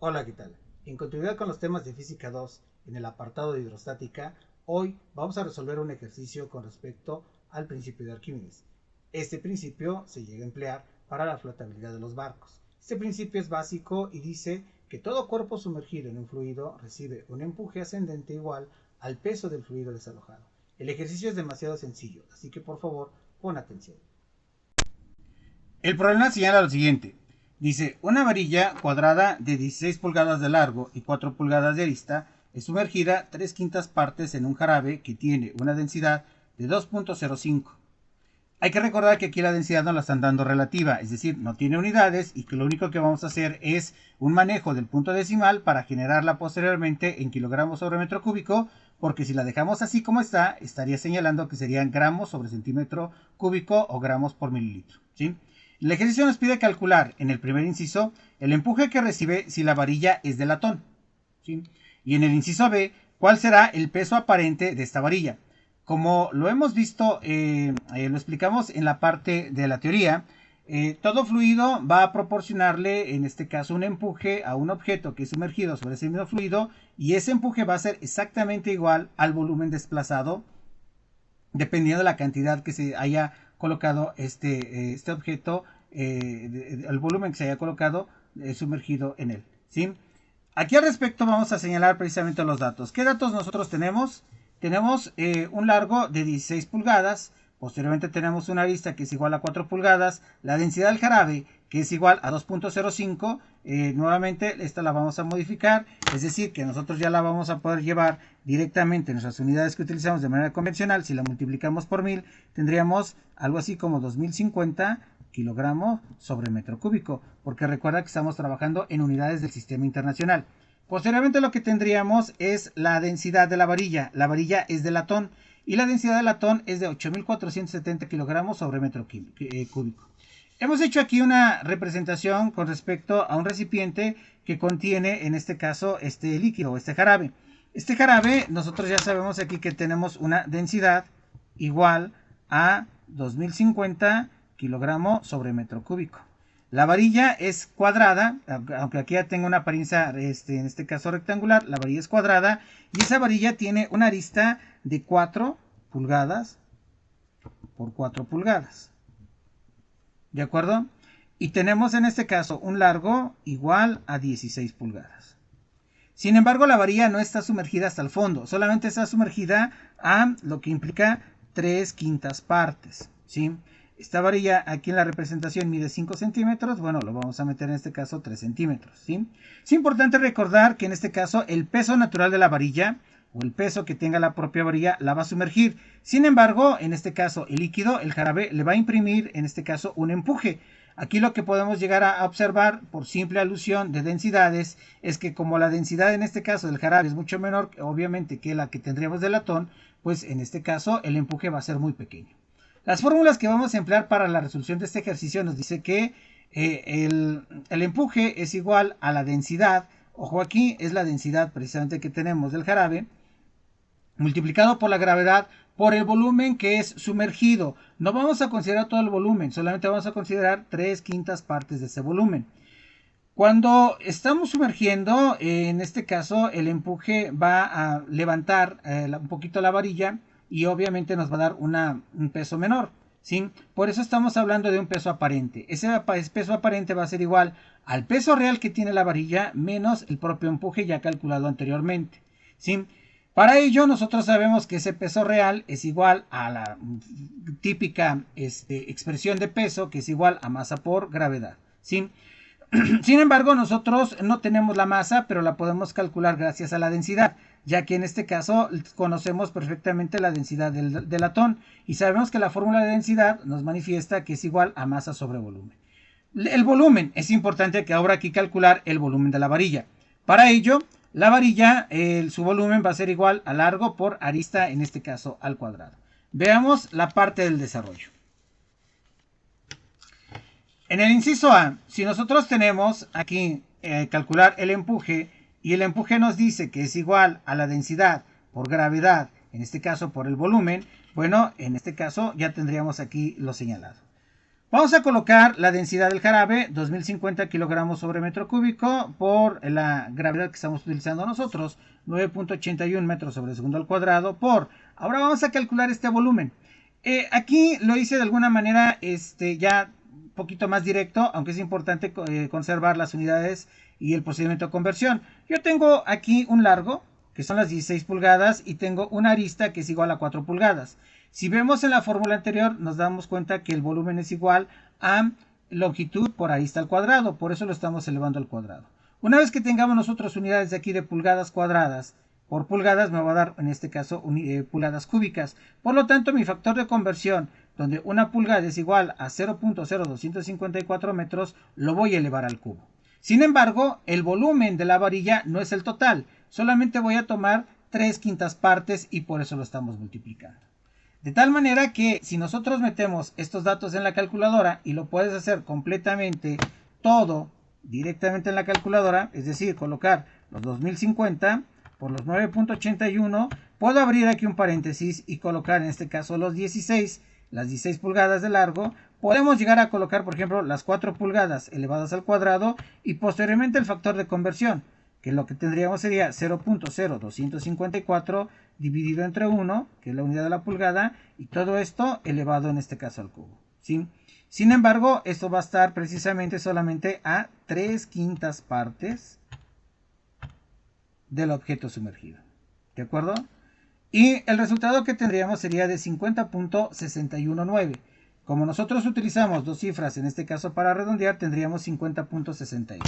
Hola, ¿qué tal? En continuidad con los temas de Física 2 en el apartado de hidrostática, hoy vamos a resolver un ejercicio con respecto al principio de Arquímedes. Este principio se llega a emplear para la flotabilidad de los barcos. Este principio es básico y dice que todo cuerpo sumergido en un fluido recibe un empuje ascendente igual al peso del fluido desalojado. El ejercicio es demasiado sencillo, así que por favor pon atención. El problema señala lo siguiente. Dice, una varilla cuadrada de 16 pulgadas de largo y 4 pulgadas de arista es sumergida 3/5 partes en un jarabe que tiene una densidad de 2.05. Hay que recordar que aquí la densidad nos la están dando relativa, es decir, no tiene unidades y que lo único que vamos a hacer es un manejo del punto decimal para generarla posteriormente en kilogramos sobre metro cúbico, porque si la dejamos así como está, estaría señalando que serían gramos sobre centímetro cúbico o gramos por mililitro, ¿sí? El ejercicio nos pide calcular en el primer inciso el empuje que recibe si la varilla es de latón, ¿sí? Y en el inciso B, ¿cuál será el peso aparente de esta varilla? Como lo hemos visto, lo explicamos en la parte de la teoría, todo fluido va a proporcionarle, en este caso, un empuje a un objeto que es sumergido sobre ese mismo fluido y ese empuje va a ser exactamente igual al volumen desplazado dependiendo de la cantidad que se haya colocado este objeto, el volumen que se haya colocado sumergido en él, ¿sí? Aquí al respecto vamos a señalar precisamente los datos. ¿Qué datos nosotros tenemos? Tenemos un largo de 16 pulgadas, posteriormente tenemos una arista que es igual a 4 pulgadas, la densidad del jarabe que es igual a 2.05, nuevamente esta la vamos a modificar, es decir que nosotros ya la vamos a poder llevar directamente en nuestras unidades que utilizamos de manera convencional. Si la multiplicamos por 1000 tendríamos algo así como 2050 kilogramos sobre metro cúbico, porque recuerda que estamos trabajando en unidades del sistema internacional. Posteriormente lo que tendríamos es la densidad de la varilla. La varilla es de latón y la densidad de latón es de 8470 kilogramos sobre metro cúbico. Hemos hecho aquí una representación con respecto a un recipiente que contiene, en este caso, este líquido, este jarabe. Este jarabe, nosotros ya sabemos aquí que tenemos una densidad igual a 2050 kilogramos sobre metro cúbico. La varilla es cuadrada, aunque aquí ya tengo una apariencia, en este caso rectangular, la varilla es cuadrada y esa varilla tiene una arista de 4 pulgadas por 4 pulgadas. ¿De acuerdo? Y tenemos en este caso un largo igual a 16 pulgadas. Sin embargo, la varilla no está sumergida hasta el fondo, solamente está sumergida a lo que implica 3/5 partes, ¿sí? Esta varilla aquí en la representación mide 5 centímetros, bueno, lo vamos a meter en este caso 3 centímetros, ¿sí? Es importante recordar que en este caso el peso natural de la varilla o el peso que tenga la propia varilla la va a sumergir. Sin embargo, en este caso el líquido, el jarabe, le va a imprimir en este caso un empuje. Aquí lo que podemos llegar a observar por simple alusión de densidades es que como la densidad en este caso del jarabe es mucho menor obviamente que la que tendríamos de latón, pues en este caso el empuje va a ser muy pequeño. Las fórmulas que vamos a emplear para la resolución de este ejercicio nos dice que el empuje es igual a la densidad, ojo aquí, es la densidad precisamente que tenemos del jarabe, multiplicado por la gravedad por el volumen que es sumergido. No vamos a considerar todo el volumen, solamente vamos a considerar 3/5 partes de ese volumen. Cuando estamos sumergiendo, en este caso el empuje va a levantar un poquito la varilla y obviamente nos va a dar un peso menor, ¿sí? Por eso estamos hablando de un peso aparente. Ese peso aparente va a ser igual al peso real que tiene la varilla menos el propio empuje ya calculado anteriormente, ¿sí? Para ello nosotros sabemos que ese peso real es igual a la típica expresión de peso que es igual a masa por gravedad, ¿sí? Sin embargo, nosotros no tenemos la masa, pero la podemos calcular gracias a la densidad, ya que en este caso conocemos perfectamente la densidad del latón y sabemos que la fórmula de densidad nos manifiesta que es igual a masa sobre volumen. El volumen, es importante que ahora aquí calcular el volumen de la varilla. Para ello, la varilla, su volumen va a ser igual a largo por arista, en este caso al cuadrado. Veamos la parte del desarrollo. En el inciso A, si nosotros tenemos aquí calcular el empuje y el empuje nos dice que es igual a la densidad por gravedad, en este caso por el volumen, bueno, en este caso ya tendríamos aquí lo señalado. Vamos a colocar la densidad del jarabe, 2050 kilogramos sobre metro cúbico, por la gravedad que estamos utilizando nosotros, 9.81 metros sobre segundo al cuadrado, por... Ahora vamos a calcular este volumen. Aquí lo hice de alguna manera ya un poquito más directo, aunque es importante conservar las unidades y el procedimiento de conversión. Yo tengo aquí un largo, que son las 16 pulgadas, y tengo una arista que es igual a 4 pulgadas. Si vemos en la fórmula anterior, nos damos cuenta que el volumen es igual a longitud por arista al cuadrado, por eso lo estamos elevando al cuadrado. Una vez que tengamos nosotros unidades de aquí de pulgadas cuadradas por pulgadas, me va a dar en este caso pulgadas cúbicas. Por lo tanto, mi factor de conversión, donde una pulgada es igual a 0.0254 metros, lo voy a elevar al cubo. Sin embargo, el volumen de la varilla no es el total, solamente voy a tomar 3/5 partes y por eso lo estamos multiplicando. De tal manera que si nosotros metemos estos datos en la calculadora y lo puedes hacer completamente todo directamente en la calculadora, es decir, colocar los 2050 por los 9.81, puedo abrir aquí un paréntesis y colocar en este caso las 16 pulgadas de largo. Podemos llegar a colocar, por ejemplo, las 4 pulgadas elevadas al cuadrado y posteriormente el factor de conversión, que lo que tendríamos sería 0.0254 dividido entre 1, que es la unidad de la pulgada, y todo esto elevado en este caso al cubo, ¿sí? Sin embargo, esto va a estar precisamente solamente a 3/5 partes del objeto sumergido, ¿de acuerdo? Y el resultado que tendríamos sería de 50.619. Como nosotros utilizamos dos cifras, en este caso para redondear, tendríamos 50.62.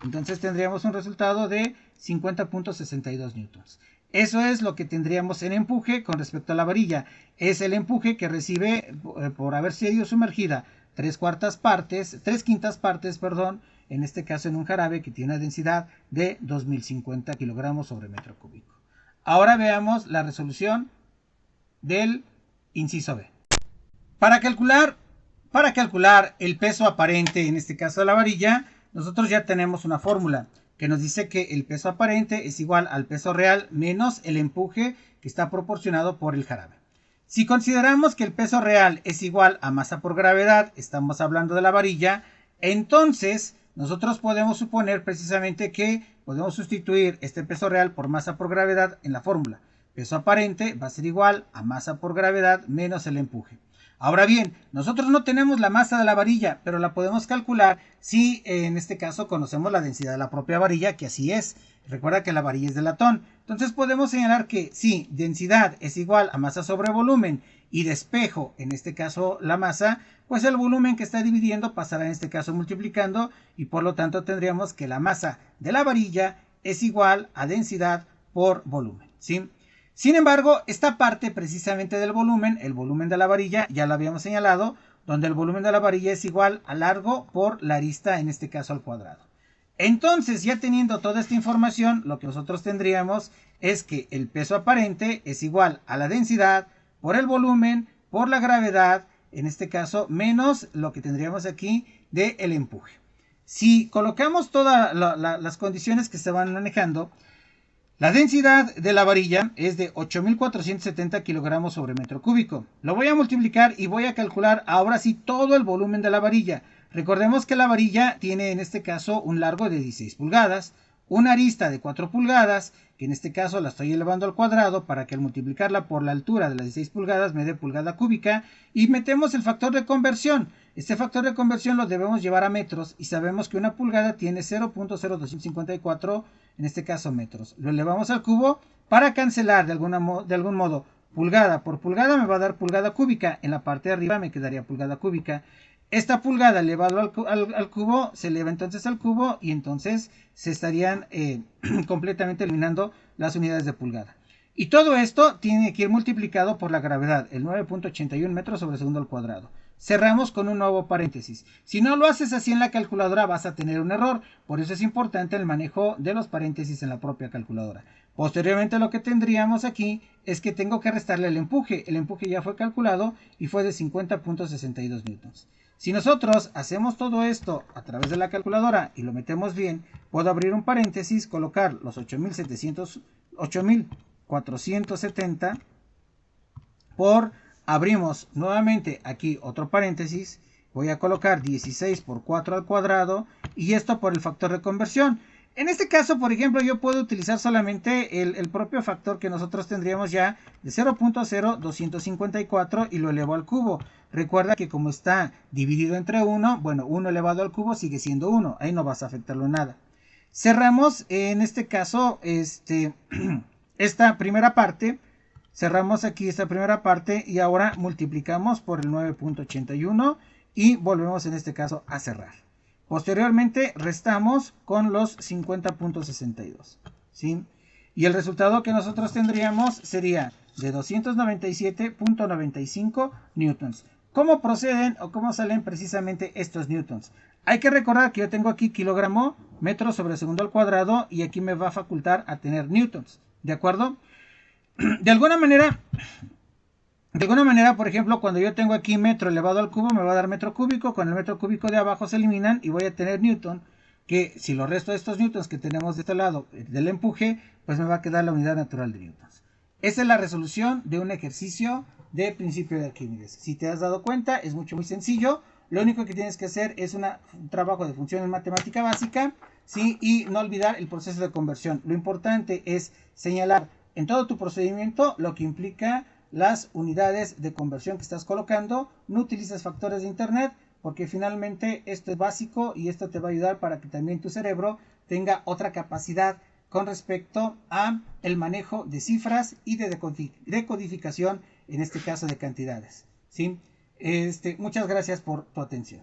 Entonces tendríamos un resultado de 50.62 newtons. Eso es lo que tendríamos en empuje con respecto a la varilla. Es el empuje que recibe por haber sido sumergida 3/5 partes, en este caso en un jarabe que tiene una densidad de 2050 kilogramos sobre metro cúbico. Ahora veamos la resolución del inciso B. Para calcular el peso aparente, en este caso de la varilla, nosotros ya tenemos una fórmula que nos dice que el peso aparente es igual al peso real menos el empuje que está proporcionado por el jarabe. Si consideramos que el peso real es igual a masa por gravedad, estamos hablando de la varilla, entonces nosotros podemos suponer precisamente que podemos sustituir este peso real por masa por gravedad en la fórmula. Peso aparente va a ser igual a masa por gravedad menos el empuje. Ahora bien, nosotros no tenemos la masa de la varilla, pero la podemos calcular si en este caso conocemos la densidad de la propia varilla, que así es. Recuerda que la varilla es de latón. Entonces podemos señalar que si densidad es igual a masa sobre volumen y despejo, en este caso la masa, pues el volumen que está dividiendo pasará en este caso multiplicando y por lo tanto tendríamos que la masa de la varilla es igual a densidad por volumen, ¿sí? Sin embargo, esta parte precisamente del volumen, el volumen de la varilla, ya lo habíamos señalado, donde el volumen de la varilla es igual a largo por la arista, en este caso al cuadrado. Entonces, ya teniendo toda esta información, lo que nosotros tendríamos es que el peso aparente es igual a la densidad por el volumen, por la gravedad, en este caso, menos lo que tendríamos aquí del empuje. Si colocamos todas las condiciones que se van manejando, la densidad de la varilla es de 8.470 kilogramos sobre metro cúbico. Lo voy a multiplicar y voy a calcular ahora sí todo el volumen de la varilla. Recordemos que la varilla tiene en este caso un largo de 16 pulgadas, una arista de 4 pulgadas, que en este caso la estoy elevando al cuadrado para que al multiplicarla por la altura de las 16 pulgadas me dé pulgada cúbica, y metemos el factor de conversión. Este factor de conversión lo debemos llevar a metros y sabemos que una pulgada tiene 0.0254, en este caso metros. Lo elevamos al cubo para cancelar de algún modo pulgada por pulgada, me va a dar pulgada cúbica. En la parte de arriba me quedaría pulgada cúbica. Esta pulgada elevado al cubo se eleva entonces al cubo y entonces se estarían completamente eliminando las unidades de pulgada. Y todo esto tiene que ir multiplicado por la gravedad, el 9.81 metros sobre segundo al cuadrado. Cerramos con un nuevo paréntesis. Si no lo haces así en la calculadora vas a tener un error. Por eso es importante el manejo de los paréntesis en la propia calculadora. Posteriormente lo que tendríamos aquí es que tengo que restarle el empuje. El empuje ya fue calculado y fue de 50.62 newtons. Si nosotros hacemos todo esto a través de la calculadora y lo metemos bien, puedo abrir un paréntesis, colocar los 8.470 por... Abrimos nuevamente aquí otro paréntesis voy a colocar 16 por 4 al cuadrado y esto por el factor de conversión. En este caso, por ejemplo, yo puedo utilizar solamente el propio factor que nosotros tendríamos ya de 0.0254 y lo elevo al cubo. Recuerda que como está dividido entre 1, bueno, 1 elevado al cubo sigue siendo 1. Ahí no vas a afectarlo nada. Cerramos en este caso esta primera parte. Cerramos aquí esta primera parte y ahora multiplicamos por el 9.81 y volvemos en este caso a cerrar. Posteriormente restamos con los 50.62, ¿sí? Y el resultado que nosotros tendríamos sería de 297.95 newtons. ¿Cómo proceden o cómo salen precisamente estos newtons? Hay que recordar que yo tengo aquí kilogramo, metro sobre segundo al cuadrado y aquí me va a facultar a tener newtons, ¿de acuerdo? De alguna manera, por ejemplo, cuando yo tengo aquí metro elevado al cubo, me va a dar metro cúbico. Con el metro cúbico de abajo se eliminan y voy a tener newton, que si lo resto de estos newtons que tenemos de este lado del empuje, pues me va a quedar la unidad natural de newtons. Esa es la resolución de un ejercicio de principio de Arquímedes. Si te has dado cuenta, es muy sencillo. Lo único que tienes que hacer es un trabajo de función en matemática básica, ¿sí? Y no olvidar el proceso de conversión. Lo importante es señalar en todo tu procedimiento lo que implica las unidades de conversión que estás colocando. No utilices factores de internet porque finalmente esto es básico y esto te va a ayudar para que también tu cerebro tenga otra capacidad con respecto a el manejo de cifras y de decodificación, en este caso de cantidades, ¿sí? Muchas gracias por tu atención.